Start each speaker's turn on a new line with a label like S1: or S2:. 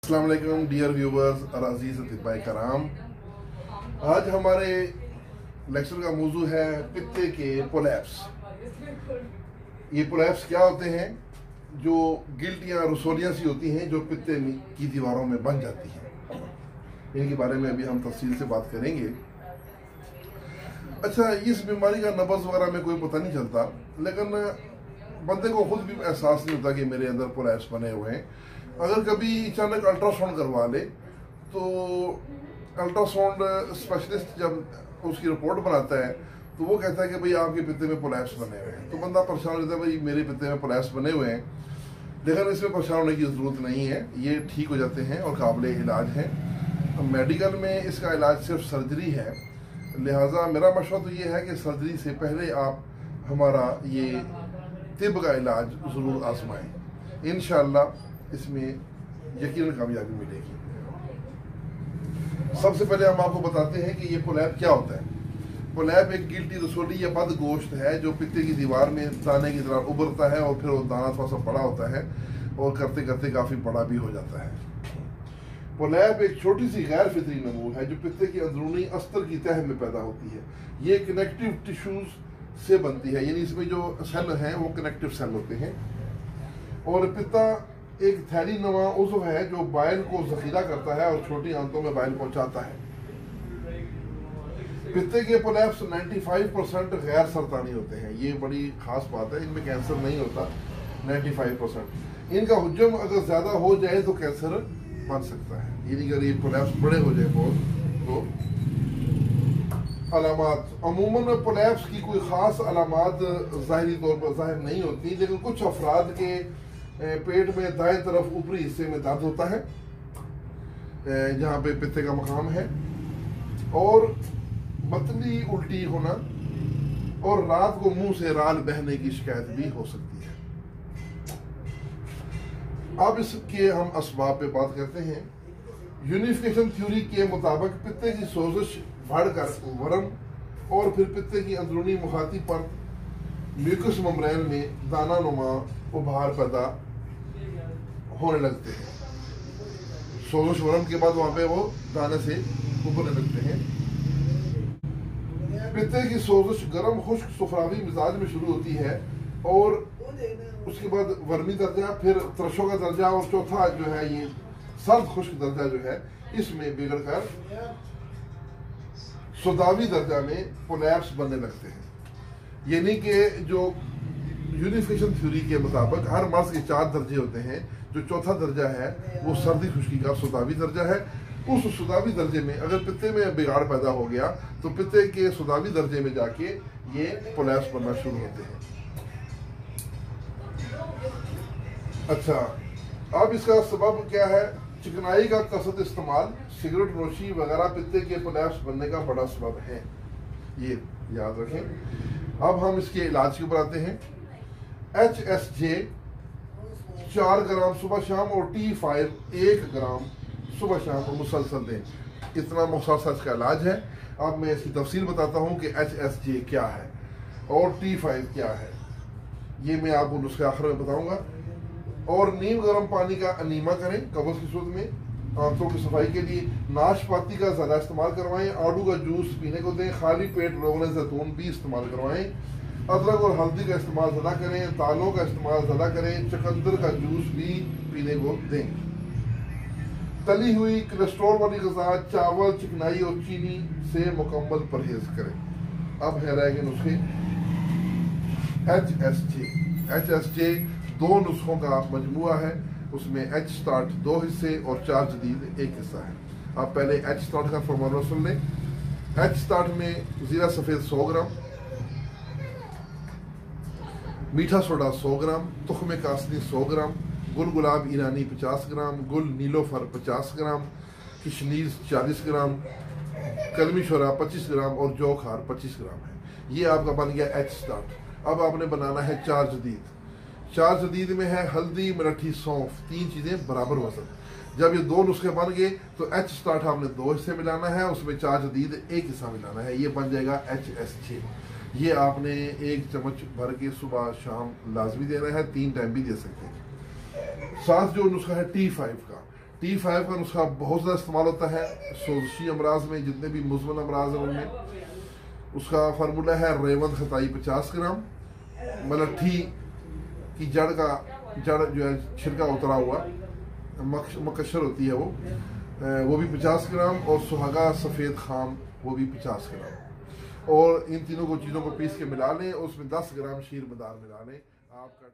S1: अस्सलाम वालेकुम dear viewers और अजीज अतिबाई कराम। आज हमारे लेक्चर का मौजू है पित्ते के पोलैप्स। ये पोलैप्स क्या होते हैं? जो गिल्टियाँ रसोलियाँ सी होती हैं जो पित्ते की दीवारों में बन जाती हैं। इनके बारे में अभी हम तफसील से बात करेंगे। अच्छा, इस बीमारी का नब्ज़ वगैरह में कोई पता नहीं चलता, लेकिन बंदे को खुद भी एहसास नहीं होता कि मेरे अंदर पोलैप्स बने हुए हैं। अगर कभी अचानक अल्ट्रासाउंड करवा ले तो अल्ट्रासाउंड स्पेशलिस्ट जब उसकी रिपोर्ट बनाता है तो वो कहता है कि भाई आपके पित्ते में पोलैप्स बने हुए हैं। तो बंदा परेशान रहता है, भाई मेरे पित्ते में पोलैप्स बने हुए हैं। लेकिन इसमें परेशान होने की ज़रूरत नहीं है, ये ठीक हो जाते हैं और काबिल इलाज है। मेडिकल में इसका इलाज सिर्फ सर्जरी है, लिहाजा मेरा मशवरा तो ये है कि सर्जरी से पहले आप हमारा ये तिब का इलाज ज़रूर आजमाएं। इंशाअल्लाह इसमें यकीनन कामयाबी मिलेगी। सबसे पहले हम आपको बताते हैं कि ये पोलैप क्या होता है। पोलैप एक गिल्टी रसोली या बद गोश्त है जो पित्ते की दीवार में दाने की तरह उभरता है और फिर वो दाना थोड़ा सा बड़ा होता है और करते करते काफ़ी बड़ा भी हो जाता है। पोलैप एक छोटी सी गैर फितरी नमूल है जो पित्ते की अंदरूनी अस्तर की तह में पैदा होती है। ये कनेक्टिव टिश्यूज से बनती है, यानी इसमें जो सेल हैं वो कनेक्टिव सेल होते हैं। और पित्ता एक थैली नुमा उज़्व है जो बाइल को जखीरा करता है और छोटी आंतों में बाइल पहुंचाता है। पित्ते के पोलैप्स 95% गैर सरतानी होते हैं। ये बड़ी खास बात है, इनमें कैंसर नहीं होता 95%। इनका हुज्जम अगर ज्यादा हो जाए तो कैंसर बन सकता है, यानी अगर ये पोलैप्स बड़े हो जाए बहुत तो। अलामात अमूमन पोलैप्स की कोई ख़ास अलामात ज़ाहिरी तौर पर ज़ाहिर नहीं होती, लेकिन कुछ अफराद के पेट में दाएं तरफ ऊपरी हिस्से में दर्द होता है जहाँ पे पित्ते का मकाम है, और बतली उल्टी होना और रात को मुंह से राल बहने की शिकायत भी हो सकती है। अब इसके हम असबाब पे बात करते हैं। यूनिफिकेशन थ्योरी के मुताबिक पित्ते की सोजिश बढ़कर वर्म और फिर पित्ते की अंदरूनी मुखाती पर म्यूकस मेम्ब्रेन में दाना नुमा उभार पैदा होने लगते हैं। सोजिश वर्म के बाद वहां पे वो दाने से उभरने लगते हैं। पित्ते की सोजिश गर्म खुश्क सुफरावी मिजाज में शुरू होती है और उसके बाद वर्मी दर्जा, फिर त्रशों का दर्जा और चौथा जो है ये सर्द खुश्क दर्जा जो है इसमें बिगड़कर सुदावी दर्जा में पोलैप्स बनने लगते हैं। यानी कि जो यूनिफिकेशन थ्योरी के मुताबिक हर मर्ज के 4 दर्जे होते हैं। जो चौथा दर्जा है वो सर्दी खुश्की का सुदावी दर्जा है। उस सुदावी दर्जे में अगर पित्ते में बिगाड़ पैदा हो गया तो पित्ते के सुदावी दर्जे में जाके ये पोलैप्स बनना शुरू होते हैं। अच्छा, अब इसका सबब क्या है? चिकनाई का कसरत इस्तेमाल, सिगरेट नोशी वगैरह पित्ते के पोलैप्स बनने का बड़ा सबब है, ये याद रखें। अब हम इसके इलाज के ऊपर आते हैं। HSJ 4 ग्राम सुबह शाम और T5 1 ग्राम सुबह शाम और मुसलसल दें। इतना मुख्तसर इसका इलाज है। अब मैं इसकी तफसील बताता हूँ कि HSJ क्या है और T5 क्या है। ये मैं आपको नुस्खे आखिर में बताऊंगा। और नीम गर्म पानी का अनीमा करें कब्ज़ की सूरत में। आंतों की सफाई के लिए नाशपाती का ज़्यादा इस्तेमाल करवाएं। आड़ू का जूस पीने को दें। खाली पेट रोगन जैतून भी इस्तेमाल करवाएं। अदरक और हल्दी का इस्तेमाल ज़्यादा करें। दालों का इस्तेमाल ज़्यादा करें। चुकंदर का जूस भी पीने को दें। तली हुई कोलेस्ट्रॉल वाली ग़िज़ा, चावल, चिकनाई और चीनी से मुकम्मल परहेज करें। अब है रह गए नुस्खे। HSJ 2 नुस्खों का मजमुआ है। उसमें H स्टार्ट 2 हिस्से और 4 जदीद 1 हिस्सा है। आप पहले H स्टार्ट का फॉर्मूला सुन लें। H स्टार्ट में ज़ीरा सफ़ेद 100 ग्राम, मीठा सोडा 100 ग्राम, तुख्म कासनी 100 ग्राम, गुल गुलाब ईरानी 50 ग्राम, गुल नीलोफर 50 ग्राम, किशनीज 40 ग्राम, कलमी शोरा 25 ग्राम और जौ खार 25 ग्राम है। ये आपका बन गया H स्टार्ट। अब आपने बनाना है 4 जदीद। 4 जदीद में है हल्दी, मराठी, सौंफ, 3 चीज़ें बराबर वजन। जब ये 2 नुस्खे बन गए तो H स्टार्ट आपने 2 हिस्से मिलाना है, उसमें 4 जदीद 1 हिस्सा मिलाना है। ये बन जाएगा HSJ। ये आपने 1 चम्मच भर के सुबह शाम लाजमी देना है, 3 टाइम भी दे सकते हैं। साथ जो नुस्खा है T5 का, T5 का नुस्खा बहुत ज़्यादा इस्तेमाल होता है सोजशी अमराज में, जितने भी मुज़मन अमराज हैं उनमें। उसका फार्मूला है रेवंत खताई 50 ग्राम, मलट्ठी की जड़ जो है छिलका उतरा हुआ मकशर होती है वो भी 50 ग्राम, और सुहागा सफ़ेद खाम वो भी 50 ग्राम। और इन तीनों को चीज़ों को पीस के मिला लें, और उसमें 10 ग्राम शीर मदार मिला लें। आपका